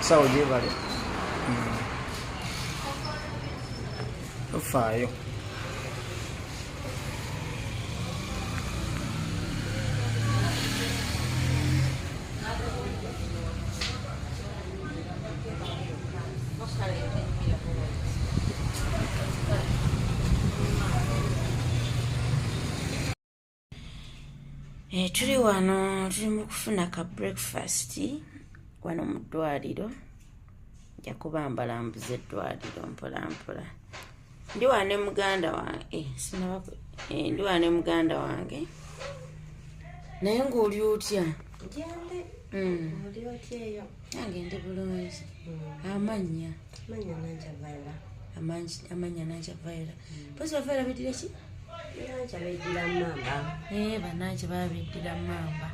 sawo gyebale tofaayo. Tuli wano tuli mu kufuna ka breakfast wano mu ddwaliro. Nja kubambala mbuze eddwaliro mpola mpola. Ndi wano ne muganda wange ndi wano ne muganda wange. Naye ng'oli otya? Oli otya eyo? Nange ndi bulungi. Amanya Nanjavaira. Amanya Nanjavaira. Pozi Bavaira bidira ki? Nanja beddira mamba. Bannange babeddira mamba.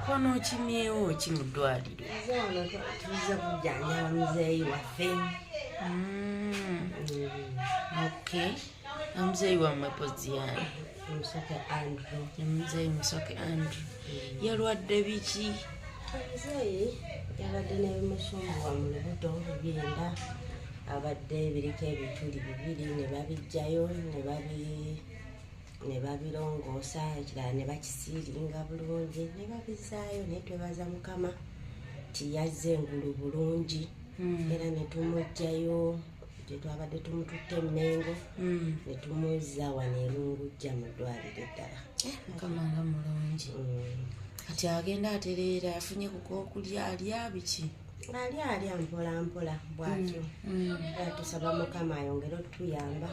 Kono kimyewo ki mu ddwaliro? Wano tuza kujjanjaba muzei waffe. Okay. Muzei wammwe pozi yani? Musoke Andrew. Muzei Musoke Andrew. Yalwadde biki? Muzei yabadde n'ebimusumbuwa mu lubuto ebyenda. Abadde biriko ebituli bibiri ne babijjayo ne babilongoosa, ekirala ne bakisiiringa bulungi ne babizaayo. Naye twebaza Mukama ti yazze engulu bulungi era ne tumugjayo gye twabadde tumututte Mmengo ne tumuzza wano Erungujja mu ddwaliro eddala. Mukama nga mulungi. Kati agenda atereera afunye kukokulya alya biki? Alya mpola mpola bwatyo. Tusaba Mukama ayongere otuyamba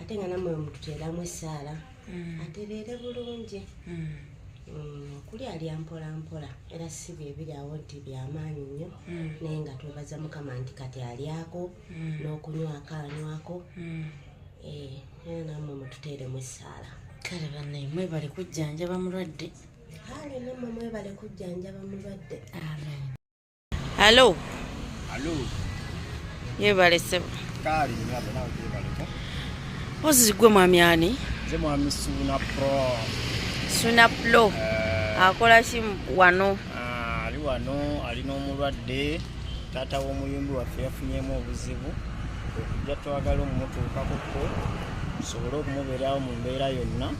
ate nga namwe mututeeramu essaala atereere bulungi. Okulya alya mpola mpola era si bye biri awo nti byamaanyi nnyo naye nga twebaza Mukama nti kati alyako n'okunywako anywako. Era namwe mututeeremu essaala. Kale banne mwebale kujjanjaba mulwadde. Kale namwe mwebale kujjanjaba mulwadde. Amen. Hello. Yebale sebo. Kali nyaba nawe gyebaleko. Pozi gwe mwami ani? Nze mwami Suna Pro. Suna Pro. Akola ki wano? Ali wano alina omulwadde taata w'omuyumbi waffe yafunyemu obuzibu okujja twagala omumutuukakoko tusobole okumubeerawo mu mbeera yonna.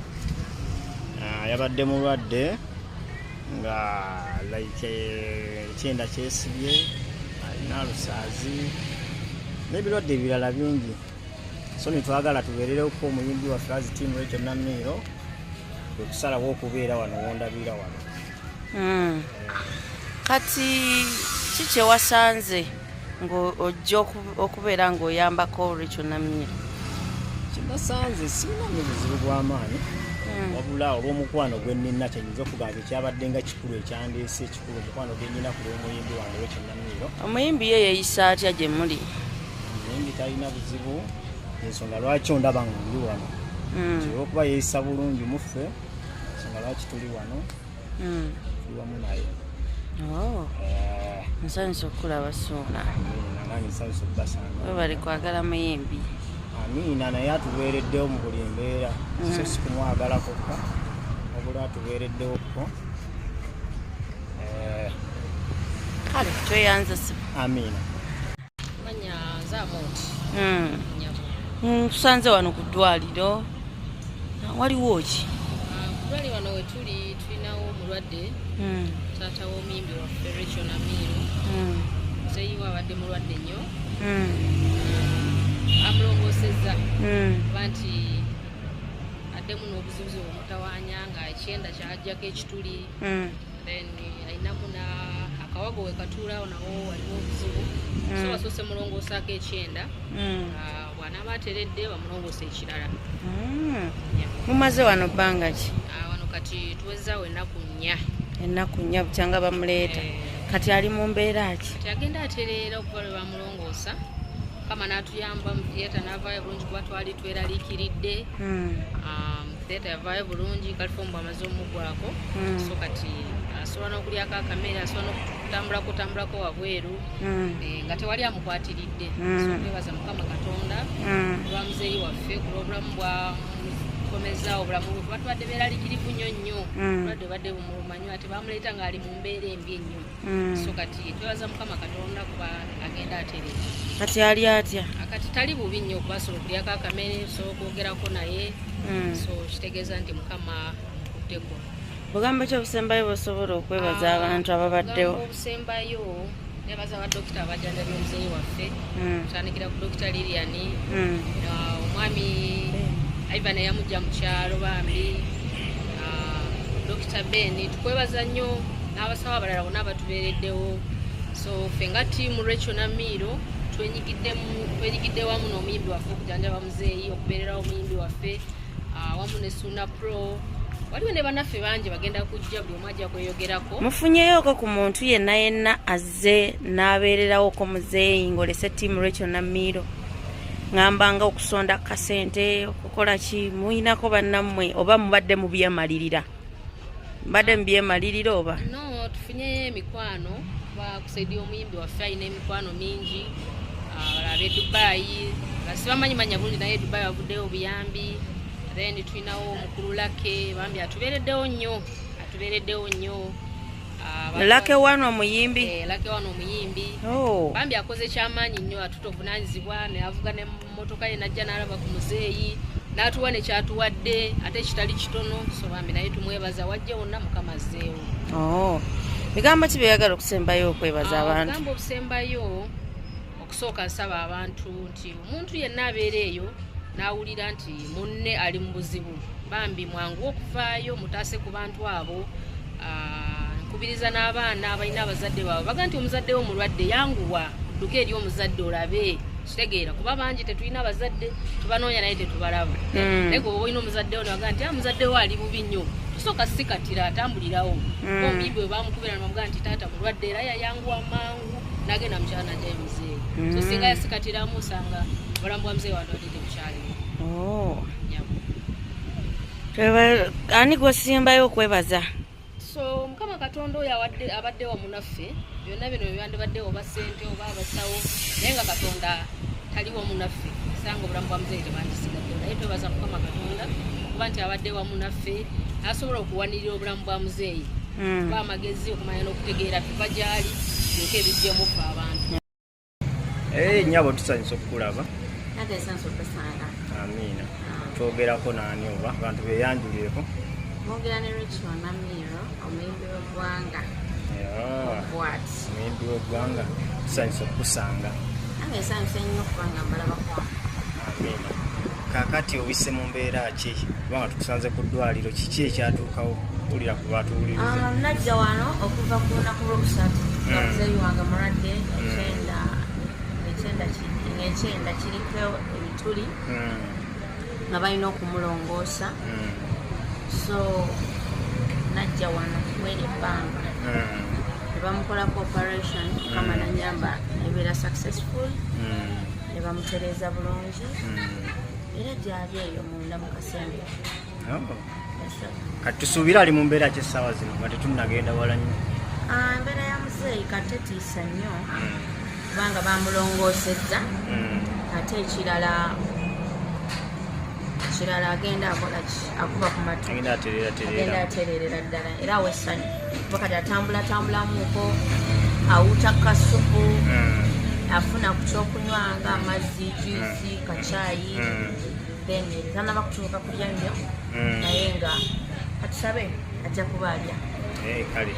Yabadde mulwadde nga ekyenda kyesibye, alina lusaazi n'ebirwadde ebirala bingi. So nitwagala tubeerereko omuyimbi waffe azitiimu RACHEAL NAMIIRO okusalawo okubeera wano wondabira wano. Kati kiki wasanze ng'ojja okubeera ng'oyambako RACHEAL NAMIIRO? Kinasanze sirina buzibu bw'amaanyi wabula olw'omukwano gwe nnina kyenyinza okugamba ekyabadde nga kikulu ekyandeese ekikulu omukwano gwe nnina ku lw'omuyimbi wange RACHEAL NAMIIRO. Omuyimbi ye yeeyisa atya gye muli? Omuyimbi talina buzibu, ensonga lwaki ondaba nga ndi wano nti olw'okuba yeeyisa bulungi muffe, ensonga lwaki tuli wano tuli wamu naye. Nsanyusa okulaba Ssuuna. Nange nsanyusa okubasanga. Webale kwagala muyimbi. Amiina, naye atubeereddewo mu buli mbeera. So si kumwagala kokka wabula atubeereddewokko. Kale tweyanza si. Amiina. Manya Zamot. Tusanze wano ku ddwaliro. Waliwo ki? Kudwali wano we tulinawo omulwadde taata w'omuyimbi waffe RACHEAL NAMIIRO. Muzei we abadde mulwadde nnyo. Amulongosezza kuba nti addemu n'obuzibuzibu omutawaanya nga ekyenda kyajjako ekituli. Then alinamu akawago we katuulaawo nawo waliwo obuzibu. So basoose mulongoosaako ekyenda. Bw'anaaba ateredde bamulongoose ekirala. Mumaze wano bbanga ki? Wano kati tuwezaawo ennaku 4. Ennaku 4 bukyanga bamuleeta. Kati ali mu mbeera ki? Kati agenda atereera okuva lwe bamulongoosa. Kama n'atuyamba mu theatre n'avaayo bulungi kuba twali tweraliikiridde. Theatre yavaayo bulungi Kalifombo amaze omugwako. So kati asobola n'okulyako akamere, asobola n'okutambulako wabweru nga tewali amukwatiridde. So twebaza Mukama Katonda olwa muzeeyi waffe ku lw'obulamu bwa tukomeza obulamu bwe batwadde beeralikirivu nnyo tulwadde badde bumumanyi ate bamuleeta ng'ali mu mbeera embi ennyo so kati twebaza mukama katonda kuba agenda atereza kati ali atya kati tali bubi nnyo kuba sobola okulyako akamere so okwogerako naye so kitegeeza nti mukama akuddeko bugamba ki obusembayo bwosobola okwebaza abantu ababaddewo obusembayo nebaza badokita abajjanjabi omuzeeyi waffe tutandikira ku dokita liliani omwami ivan eyamujja mu kyalo bambi dokita beni tukwebaza nnyo n'abasawo abalala bonna abatubeereddewo so ffe nga tiimu RACHEAL NAMIIRO twenyigidde wamu n'omuyimbi waffe okujjanjaba muzeeyi okubeererawo omuyimbi waffe wamu ne Suna Pro waliwo ne bannaffe bangi bagenda kujja buli omu ajja kweyogerako mufunyeyooko ku muntu yenna azze n'abeererawo muzeeyi ng'olese ttiimu RACHEAL NAMIIRO ngambanga okusonda kasente okukola ki muyinako bannammwe oba mubadde mubyemalirira mbadde mubyemalirira oba no tufunyeyo emikwano bakusaidia omuyimbi waffe alina emikwano mingi abe Dubai basibamanyi bulungi naye Dubai wavuddeyo obuyambi then tulinawo omukulu lake bambi atubeereddewo nnyo lake wano omuyimbi lake wano omuyimbi bambi akoze kyamaanyi nnyo atuta obuvunanyizibwa neavuga nemmotoka ye najja n'alaba ku muzeeyi n'atuwa nekyatuwadde ate kitali kitono so bambi naye tumwebaza wajja wonna mukama azzeewo bigambo ki byeyagala okusembayo okwebaza abantu bigambo obusembayo okusooka nsaba abantu nti omuntu yenna abeera eyo n'awulira nti munne ali mu buzibu bambi mwangu okuvaayo mutaase ku bantu abo nkubiriza n'abaana abalina abazadde baabwe baga nti omuzadde wo mulwadde yanguwa dduka eri omuzadde olabe kitegeera kuba bangi tetulina abazadde tubanoonya naye tetubalaba naye gwe oba olina omuzadde wo nabaga nti muzadde wo ali bubi nnyo tusooka sikatira atambulirawo omuyimbi bwe bamukubira nebamuga nti taata mulwadde era yayanguwa mangu nagenda mukyala najjayo muzeeyi so singa yasikatiramu osanga obulamu bwa muzeeyi wantu ate tebukyaliwo ani gwosimbayo okwebaza so mukama katonda oyo abadde wamu naffe byonna bino byandibadde oba ssente oba abasawo naye nga katonda tali wamu naffe sanga obulamu bwa muzeeyi tebandisigadde naye twebaza mukama katonda okuba nti abadde wamu naffe asobola okuwanirira obulamu bwa muzeeyi kuba amagezi okumanya n'okutegeera tuva gyali yoka ebijjemufu abantu nnyabo tusanyusa okukulaba amiina twogerako naani oba abantu beyanjulireko mwogera ne RACHEAL NAMIIRO omuyimbi w'eggwanga omuyimbi w'eggwanga tusanyusa okukusanga nange nsanyusa ennyo okubanga mbalabako amiina kaakati obisse mu mbeera ki kubanga tukusanze ku ddwaliro kiki ekyatuukawo wulira ku batuwuliriza najja wano okuva ku lunaku lwokusatu nga muzeeyi wange mulwadde ekyenda kiriko ebituli nga balina okumulongoosa so najja wano mweri ebbanga nebamukolako operation kama nanyamba nebeera successful nebamutereza bulungi era gyali eyo munda mu kasembe kati tusuubira ali mu mbeera ki essaawa zino nga tetunnagenda wala nnyo embeera ya muzeeyi kati tetiisa nnyo kubanga bamulongoosezza ate ekirala agenda akola ki akuba ku matu agenda atereerera ddala era awessanyu kuba kati atambulamuuko awuuta kasupu afuna ku kyokunywa nga amazzi juisi kacaayi then tanaba kutuuka kulya nnyo naye nga katusabe ajja kuba alya kale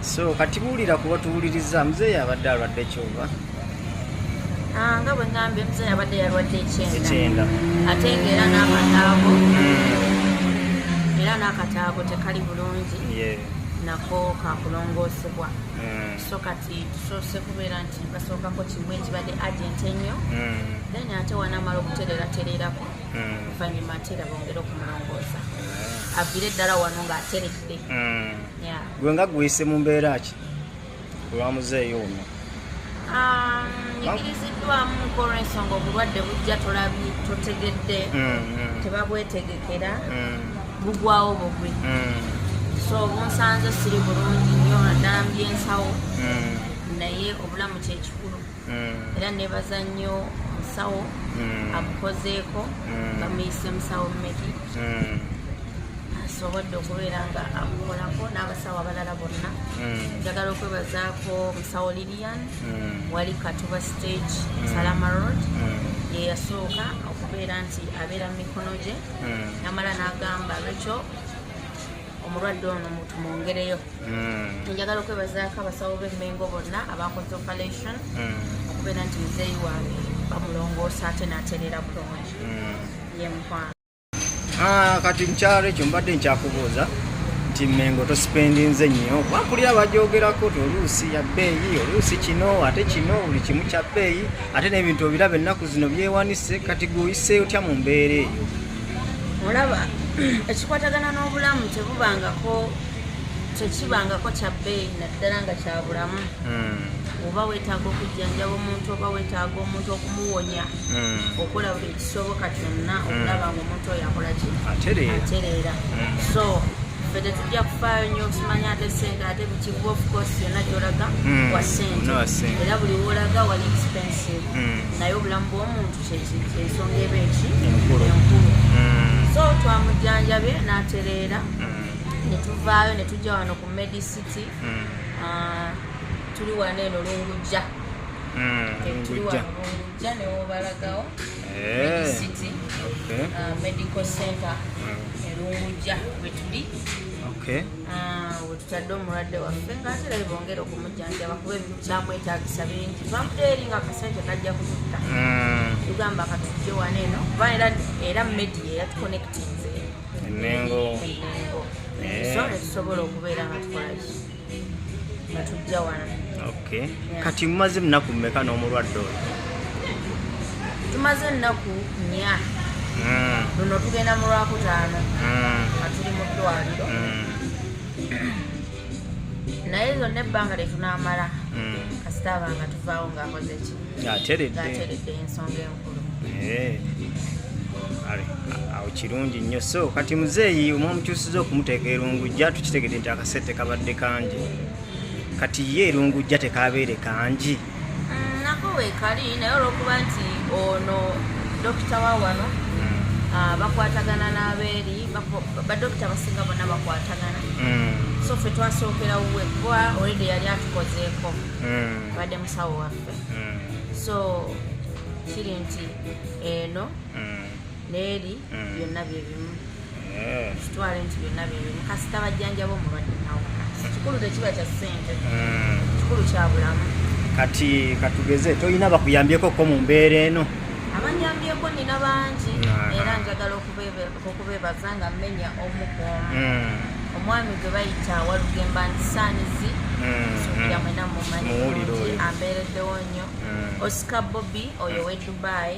so kati buwulira kuba tuwuliriza muzeeyi abadde alwadde ekyoba nga bwe ngambye muzeeyi abadde yalwadde ekyenda ate ngaera n'akataago tekali bulungi nako kakulongoosebwa so kati tusoose kubeera nti basookako kimu ekibadde agent ennyo then ate wanamala okutereeratereerako oluvannyuma ate era bongere okumulongoosa avire eddala wano ng'ateredde gwe nga gwise mu mbeera ki olwa muzeeyi ono nyigiriziddwamu olw'ensonga obulwadde bujja totegedde tebabwetegekera bugwawo bugwi so bunsanze siri bulungi nnyo naddala mu byensawo naye obulamu kyekikulu era nebaza nnyo omusawo amukozeeko bamuyise musawo Medi asobodde okubeera nga amukolako n'abasawo abalala bonna. Njagala okwebazaako musawo Lilian wali Katuba stage Salama Road ye yasooka okubeera nti abeera mu mikono gye namala n'agamba Rachel omulwadde ono tumwongereyo. Njagala okwebazaako abasawo b'Emmengo bonna abakoze operation okubeera nti muzei wange bamulongoosa ate n'atereera bulungi ye mukwano. Kati mukyalo ekyo mbadde nkyakubuuza nti Mmengo tosipendinze nnyo wampulira bajoogerako ti oluusi ya bbeeyi oluusi kino ate kino buli kimu kya bbeeyi ate n'ebintu obiraba ennaku zino byewanise kati guyise otya mu mbeera eyo? Olaba ekikwatagana n'obulamu tekibangako kya bbeeyi naddala nga kya bulamu. Oba weetaaga okujjanjaba omuntu oba weetaaga omuntu okumuwonya okola buli kisoboka kyonna okulaba nga omuntu oyo akola ki atereera. So ffe tetujja kufaayo nnyo okimanya ate sente ate bukivu of course yonna gy'olaga wa sente era buli woolaga wali expensive naye obulamu bw'omuntu kyensonga eba eki enkulu. So twamujjanjabye n'atereera ne tuvaayo ne tujja wano ku Medicity. Tuli wano eno Lungujja tuli wano Lungujja ne wobalagawo Medicity Medical Center Lungujja we tuli we tutadde omulwadde waffe ng'ate era bongera okumujjanjaba kuba ebintu kyamwetaagisa bingi bamudeeri nga akasente kajja kututta tugamba katujje wano eno kuba era media yatuconnectinze Emmengo so ne tusobola okubeera nga tukolaki nga tujja wano. Kati mumaze ennaku mmeka n'omulwadde oyo? Tumaze ennaku 4 luno tugenda mu Lwakutaano nga tuli mu ddwaliro naye zonna ebbanga lyetunaamala kasitaaba nga tuvaawo ng'akoze ki ng'ateredde ensonga enkulu. Awo kirungi nnyo. So kati muzeeyi omwamukyusiza okumuteeka Erungujja tukitegedde nti akasente kabadde kangi kati ye Erungujja tekabeere kangi nako weekali naye olw'okuba nti ono dokita wa wano bakwatagana n'abeeri badokita basinga bonna bakwatagana. So ffe twasookera wuwe kuba olwedde yali atukozeeko badde musawo waffe. So kiri nti eno neeri byonna bye bimu kitwale nti byonna bye bimu kasita bajjanjaba omulwadde nawona kikulu tekiba kya ssente kikulu kya bulamu. Kati katugeze toyina bakuyambyeko ko mu mbeera eno? Abanjambyeko nina bangi era njagala okubeebaza nga mmenya omu ku omu. Omwami gwe bayita Walugemba Nsaanizi suubira mwena mumanyi ambeereddewo nnyo. Oscar Bobby oyo we Dubai.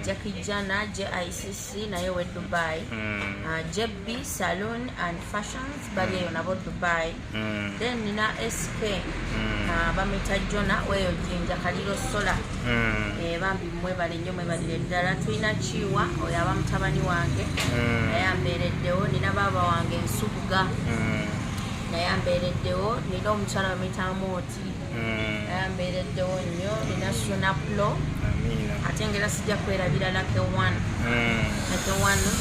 Jackie Jana JICC naye we Dubai. JB Saloon and Fashions bali eyo nabo Dubai. Then nina SK bamita Jona weyo Jinja Kaliro Sola bambi mwebale nnyo mwebalire ddala. Tulina Kiwa oyo aba mutabani wange naye ambeereddewo. Nina baaba wange Nsubuga naye ambeereddewo. Nina omukyala bamuyita Mooti naye ambeereddewo nnyo. Nina Sunaplo ate ngera sijja kwerabira Lake1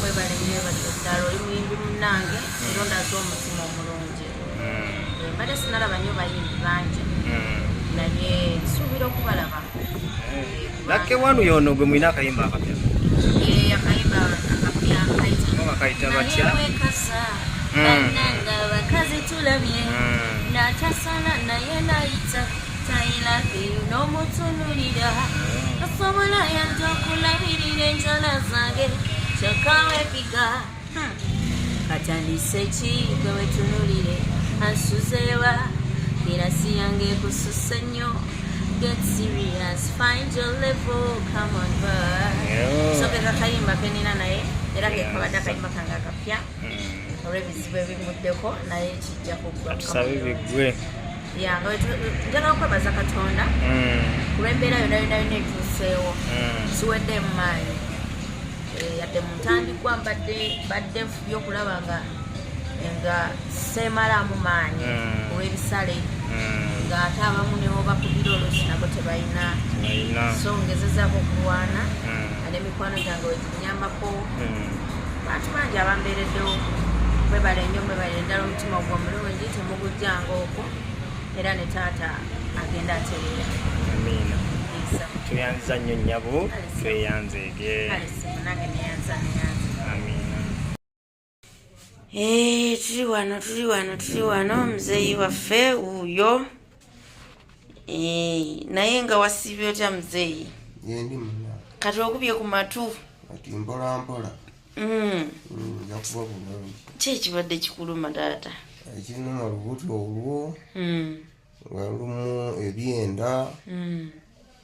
mwebale nnyo ebalire ddala. Oli muyimbi munnange era ondaze omutima omulungi. Mbadde sinalaba nnyo bayimbi bangi naye nsuubira okubalaba. Lake1 yono gwe mulina akayimba akapya? Akayimba akapya kayita batya? Bannanga bakazi tulabye natasala naye nayita tayilabe n'omutunulira asobola yanze okulabirira enjala zange kyokka weepiga katandise ki gwe wetunulire ansuzeewa irasi yange ekususa nnyo. Get serious, find your level, come on boy. So ke kakayimba kenina naye era ke kabadde akayimba kange akapya olw'ebizibu ebimuddeko naye kijja kuggwa tusabe bigwe nga njagala okwebaza Katonda kulw'embeera yonna etuuseewo siwedde mu maanyi yadde mu ntandikwa badde nfubye okulaba nga seemalaamu maanyi olw'ebisale ng'ate abamu ne bobakubira oluusi nabo tebalina so ngezezaako okulwana n'emikwano gyange weginyambako bantu bangi abambeereddewo mwebale nnyo mwebale ddala omutima ogwo omulungi temugujjanga okwo era ne taata agenda atereera amiina tuyanza nnyo nnyabo tweyanzeege nange neyanza amiina tuli wano muzeeyi waffe wuuyo naye nga wasiibye otya muzeeyi yendi muna kati okubye ku matu ati mpola mpola yakuba bulungi ki ekibadde kikuluma taata ekinuma lubuto olwo nga lumu ebyenda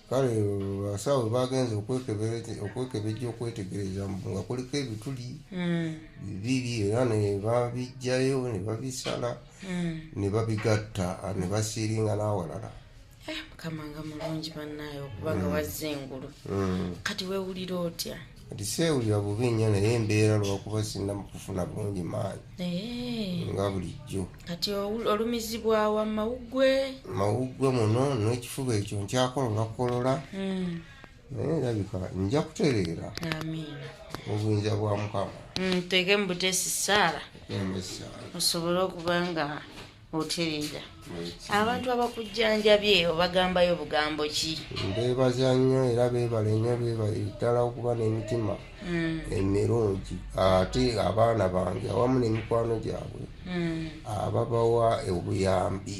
kale abasawo bagenze okwekebejja okwetegereza nga kuliko ebituli bibiri era ne babijjayo ne babisala ne babigatta ne basiringa n'awalala mukama nga mulungi bannaayo okubanga wazza engulu kati weewulira otya kati seewulira bubi nnyo naye embeera lwakuba sinna mukufuna bulungi maanyi nga bulijjo kati olumizibwawa mawuggwe muno n'ekifuba ekyo nkyakololakolola naye erabika nja kutereera amiina obuyinza bwa mukama teeke mu buteesi saala osobole okuba nga otereera abantu abakujjanjabye obagambayo bugambo ki mbeebaza nnyo era beebale nnyo ddala okuba n'emitima emirungi ate abaana bange awamu n'emikwano gyabwe ababawa obuyambi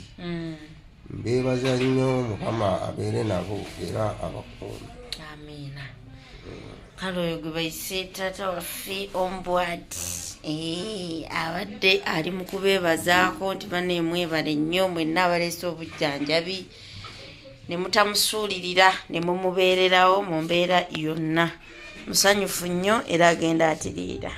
mbeebaza nnyo mukama abeere nabo era abakuume amiina kale oyo gwe bayise taata waffe ombwati abadde ali mu kubeebazaako nti baneemwebale nnyo mwenna abaleese obujjanjabi ne mutamusuulirira ne mumubeererawo mu mbeera yonna musanyufu nnyo era agenda atereera